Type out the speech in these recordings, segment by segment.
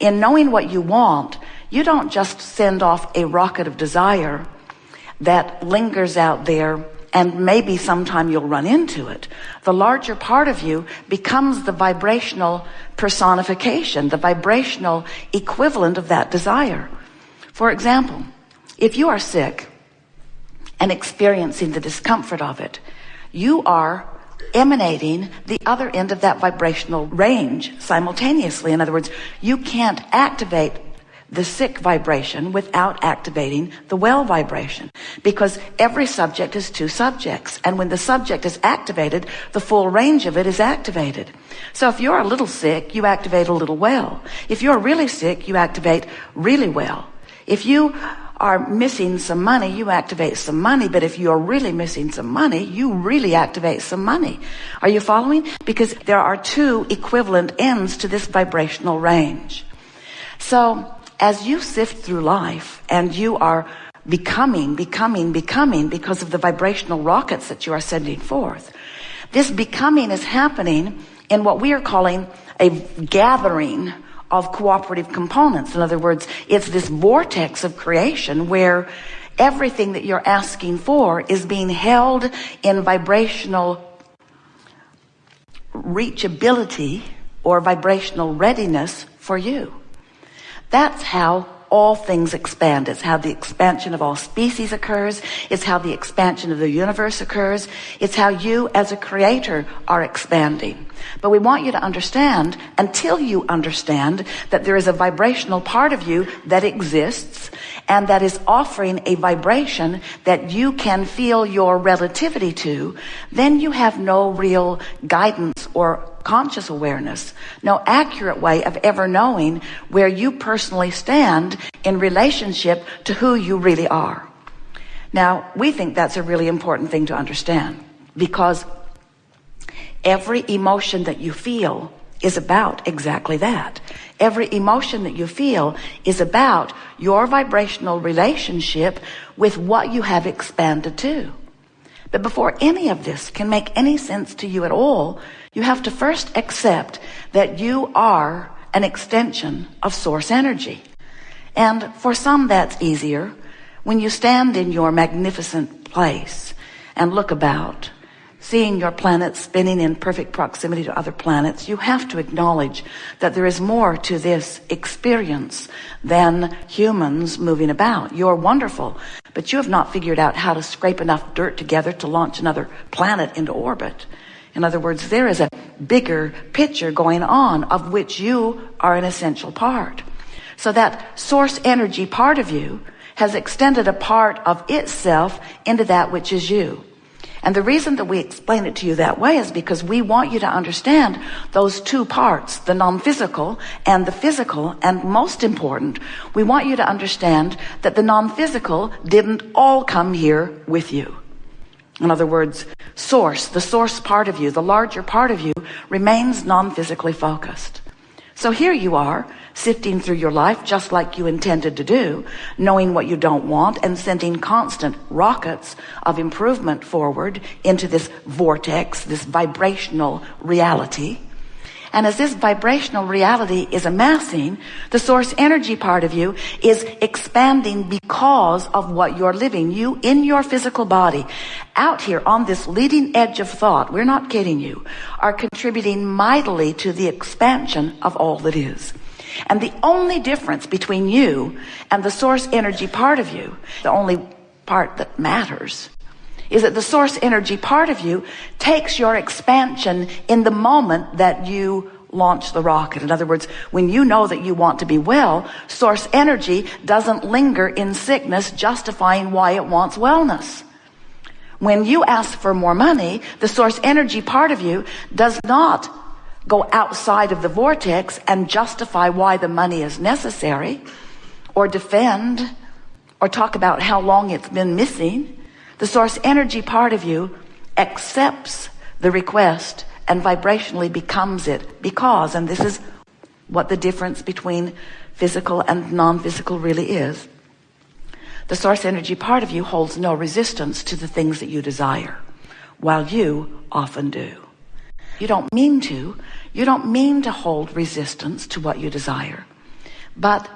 In knowing what you want, you don't just send off a rocket of desire that lingers out there and maybe sometime you'll run into it. The larger part of you becomes the vibrational personification, the vibrational equivalent of that desire. For example, if you are sick and experiencing the discomfort of it, you are emanating the other end of that vibrational range simultaneously. In other words, you can't activate the sick vibration without activating the well vibration, because every subject is two subjects, and when the subject is activated, the full range of it is activated. So if you're a little sick, you activate a little well. If you're really sick, you activate really well. If you are missing some money, you activate some money. But if you're really missing some money, you really activate some money. Are you following? Because there are two equivalent ends to this vibrational range. So as you sift through life and you are becoming because of the vibrational rockets that you are sending forth, this becoming is happening in what we are calling a gathering of cooperative components. In other words, it's this vortex of creation where everything that you're asking for is being held in vibrational reachability or vibrational readiness for you. That's how all things expand. It's how the expansion of all species occurs. It's how the expansion of the universe occurs. It's how you as a creator are expanding. But we want you to understand, until you understand that there is a vibrational part of you that exists and that is offering a vibration that you can feel your relativity to, then you have no real guidance or conscious awareness, no accurate way of ever knowing where you personally stand in relationship to who you really are. Now, we think that's a really important thing to understand, because every emotion that you feel is about exactly that. Every emotion that you feel is about your vibrational relationship with what you have expanded to. But before any of this can make any sense to you at all, you have to first accept that you are an extension of source energy. And for some that's easier. When you stand in your magnificent place and look about, seeing your planet spinning in perfect proximity to other planets, you have to acknowledge that there is more to this experience than humans moving about. You're wonderful, but you have not figured out how to scrape enough dirt together to launch another planet into orbit. In other words, there is a bigger picture going on of which you are an essential part. So that source energy part of you has extended a part of itself into that which is you. And the reason that we explain it to you that way is because we want you to understand those two parts, the non-physical and the physical. And most important, we want you to understand that the non-physical didn't all come here with you. In other words, source, the source part of you, the larger part of you, remains non-physically focused. So here you are, sifting through your life just like you intended to do, knowing what you don't want and sending constant rockets of improvement forward into this vortex, this vibrational reality. And as this vibrational reality is amassing, the source energy part of you is expanding because of what you're living. You in your physical body, out here on this leading edge of thought, we're not kidding you, are contributing mightily to the expansion of all that is. And the only difference between you and the source energy part of you, the only part that matters, is that the source energy part of you takes your expansion in the moment that you launch the rocket. In other words, when you know that you want to be well, source energy doesn't linger in sickness, justifying why it wants wellness. When you ask for more money, the source energy part of you does not go outside of the vortex and justify why the money is necessary, or defend, or talk about how long it's been missing. The source energy part of you accepts the request and vibrationally becomes it because, and this is what the difference between physical and non-physical really is, the source energy part of you holds no resistance to the things that you desire, while you often do. You don't mean to hold resistance to what you desire. But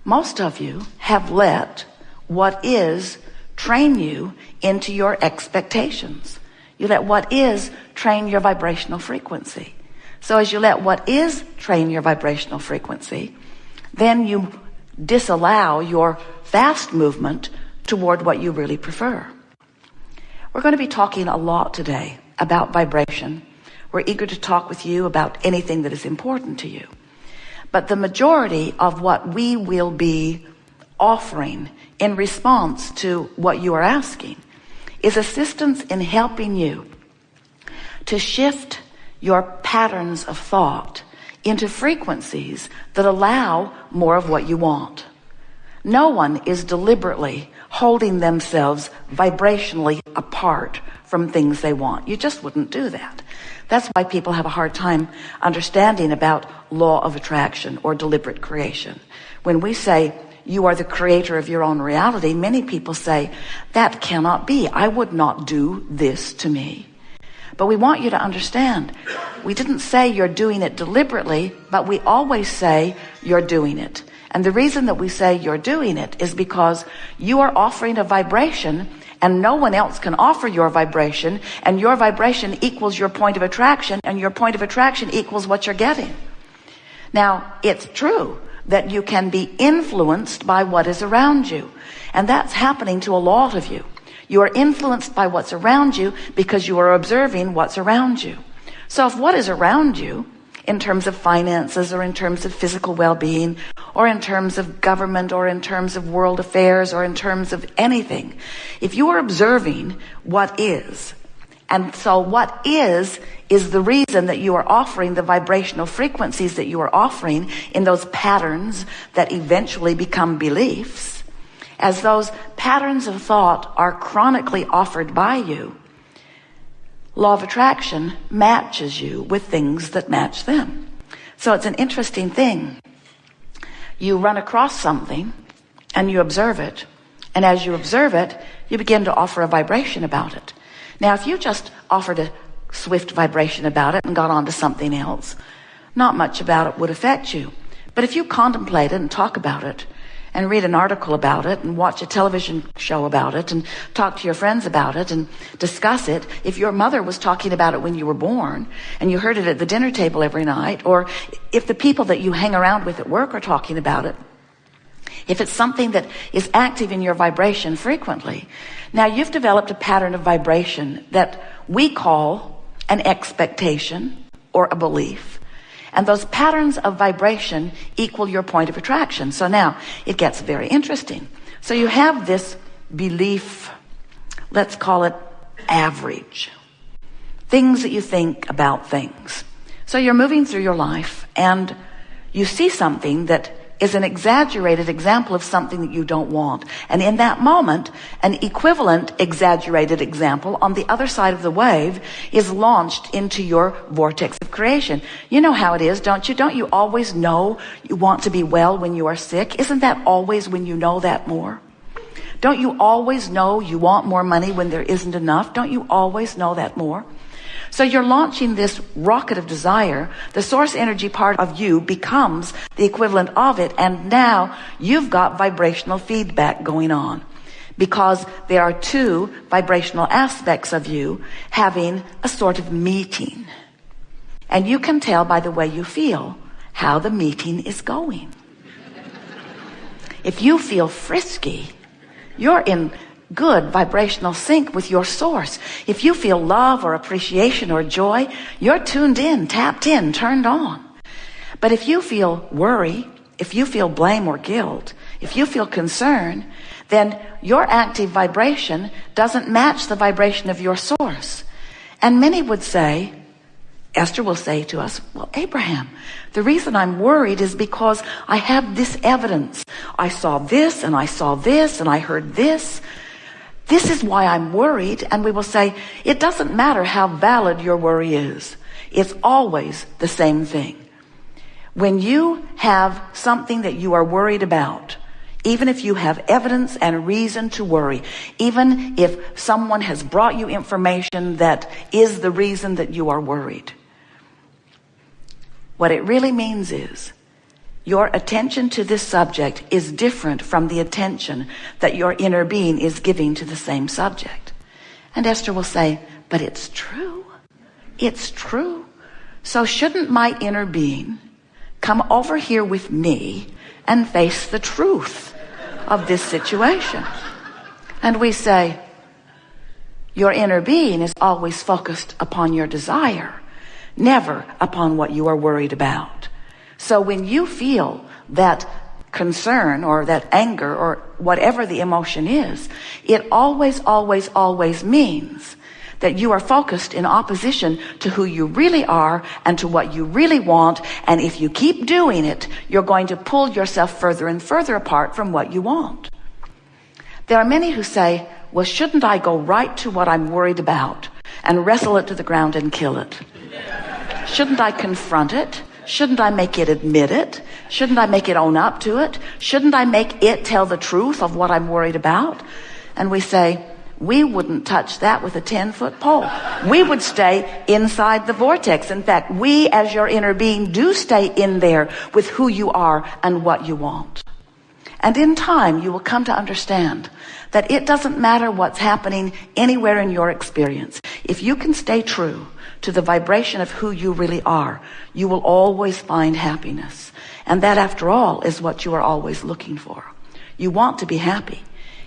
most of you have let what is train you into your expectations. You let what is train your vibrational frequency. So as you let what is train your vibrational frequency, then you disallow your fast movement toward what you really prefer. We're going to be talking a lot today about vibration. We're eager to talk with you about anything that is important to you. But the majority of what we will be offering in response to what you are asking is assistance in helping you to shift your patterns of thought into frequencies that allow more of what you want. No one is deliberately holding themselves vibrationally apart from things they want. You just wouldn't do that. That's why people have a hard time understanding about law of attraction or deliberate creation. When we say you are the creator of your own reality, many people say that cannot be. I would not do this to me. But we want you to understand, we didn't say you're doing it deliberately, but we always say you're doing it. And the reason that we say you're doing it is because you are offering a vibration and no one else can offer your vibration, and your vibration equals your point of attraction, and your point of attraction equals what you're getting. Now, it's true that you can be influenced by what is around you, and that's happening to a lot of you. You are influenced by what's around you because you are observing what's around you. So if what is around you, in terms of finances or in terms of physical well-being or in terms of government or in terms of world affairs or in terms of anything, if you are observing what is, and so what is the reason that you are offering the vibrational frequencies that you are offering in those patterns that eventually become beliefs, as those patterns of thought are chronically offered by you, law of attraction matches you with things that match them. So it's an interesting thing. You run across something and you observe it. And as you observe it, you begin to offer a vibration about it. Now, if you just offered a swift vibration about it and got on to something else, not much about it would affect you. But if you contemplate it and talk about it and read an article about it and watch a television show about it and talk to your friends about it and discuss it, if your mother was talking about it when you were born and you heard it at the dinner table every night, or if the people that you hang around with at work are talking about it, if it's something that is active in your vibration frequently, now you've developed a pattern of vibration that we call an expectation or a belief. And those patterns of vibration equal your point of attraction. So now it gets very interesting. So you have this belief, let's call it average. Things that you think about things. So you're moving through your life and you see something that is an exaggerated example of something that you don't want. And in that moment, an equivalent exaggerated example on the other side of the wave is launched into your vortex of creation. You know how it is, don't you? Don't you always know you want to be well when you are sick? Isn't that always when you know that more? Don't you always know you want more money when there isn't enough? Don't you always know that more? So you're launching this rocket of desire. The source energy part of you becomes the equivalent of it. And now you've got vibrational feedback going on because there are two vibrational aspects of you having a sort of meeting. And you can tell by the way you feel how the meeting is going. If you feel frisky, you're in good vibrational sync with your source. If you feel love or appreciation or joy, you're tuned in, tapped in, turned on. But if you feel worry, if you feel blame or guilt, if you feel concern, then your active vibration doesn't match the vibration of your source. And many would say, Esther will say to us, well, Abraham, the reason I'm worried is because I have this evidence. I saw this and I saw this and I heard this. This is why I'm worried. And we will say, it doesn't matter how valid your worry is. It's always the same thing. When you have something that you are worried about, even if you have evidence and reason to worry, even if someone has brought you information that is the reason that you are worried, what it really means is Your attention to this subject is different from the attention that your inner being is giving to the same subject. And Esther will say, but it's true. It's true. So shouldn't my inner being come over here with me and face the truth of this situation? And we say, your inner being is always focused upon your desire, never upon what you are worried about. So when you feel that concern or that anger or whatever the emotion is, it always, always, always means that you are focused in opposition to who you really are and to what you really want. And if you keep doing it, you're going to pull yourself further and further apart from what you want. There are many who say, well, shouldn't I go right to what I'm worried about and wrestle it to the ground and kill it? Shouldn't I confront it? Shouldn't I make it admit it? Shouldn't I make it own up to it? Shouldn't I make it tell the truth of what I'm worried about? And we say, we wouldn't touch that with a 10-foot pole. We would stay inside the vortex. In fact, we as your inner being do stay in there with who you are and what you want. And in time, you will come to understand that it doesn't matter what's happening anywhere in your experience. If you can stay true to the vibration of who you really are, you will always find happiness. And that, after all, is what you are always looking for. You want to be happy.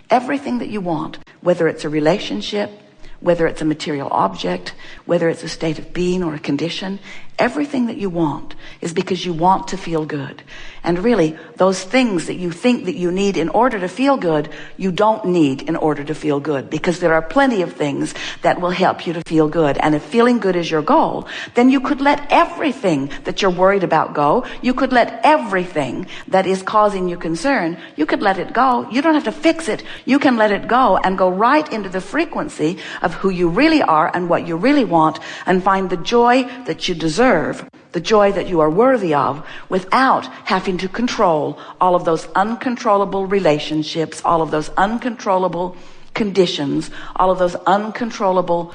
Everything that you want, whether it's a relationship, whether it's a material object, whether it's a state of being or a condition, everything that you want is because you want to feel good. And really, those things that you think that you need in order to feel good, you don't need in order to feel good, because there are plenty of things that will help you to feel good. And if feeling good is your goal, then you could let everything that you're worried about go. You could let everything that is causing you concern, you could let it go. You don't have to fix it. You can let it go and go right into the frequency of who you really are and what you really want, and find the joy that you deserve, the joy that you are worthy of, without having to control all of those uncontrollable relationships, all of those uncontrollable conditions, all of those uncontrollable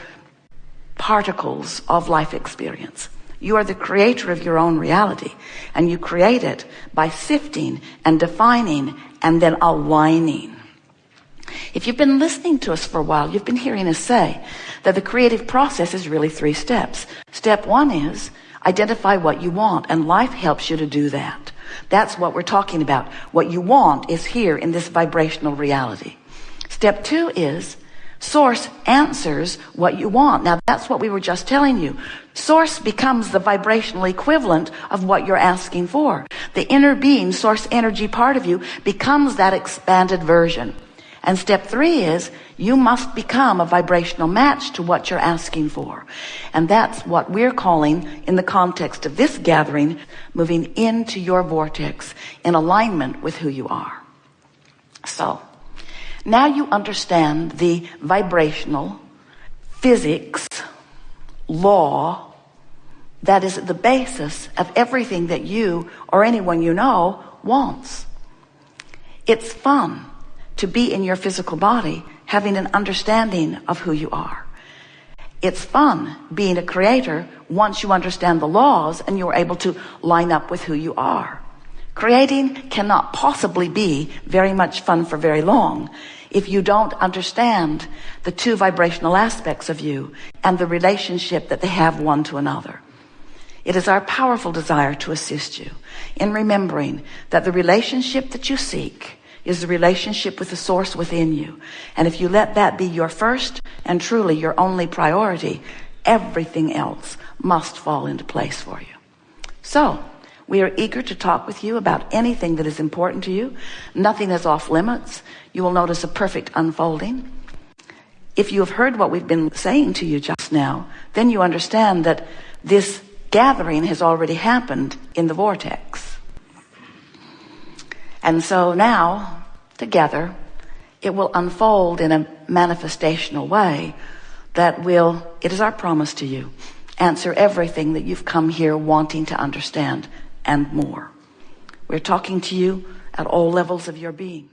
particles of life experience. You are the creator of your own reality, and you create it by sifting and defining and then aligning. If you've been listening to us for a while, you've been hearing us say that the creative process is really 3 steps. Step 1 is identify what you want, and life helps you to do that. That's what we're talking about. What you want is here in this vibrational reality. Step 2 is Source answers what you want. Now, that's what we were just telling you. Source becomes the vibrational equivalent of what you're asking for. The inner being, source energy part of you, becomes that expanded version. And step 3 is you must become a vibrational match to what you're asking for. And that's what we're calling, in the context of this gathering, moving into your vortex in alignment with who you are. So, now you understand the vibrational physics law that is at the basis of everything that you or anyone you know wants. It's fun to be in your physical body, having an understanding of who you are. It's fun being a creator once you understand the laws and you're able to line up with who you are. Creating cannot possibly be very much fun for very long if you don't understand the 2 vibrational aspects of you and the relationship that they have one to another. It is our powerful desire to assist you in remembering that the relationship that you seek is the relationship with the source within you. And if you let that be your first and truly your only priority, everything else must fall into place for you. So, we are eager to talk with you about anything that is important to you. Nothing is off limits. You will notice a perfect unfolding. If you have heard what we've been saying to you just now, then you understand that this gathering has already happened in the vortex. And so now, together, it will unfold in a manifestational way that will, it is our promise to you, answer everything that you've come here wanting to understand and more. We're talking to you at all levels of your being.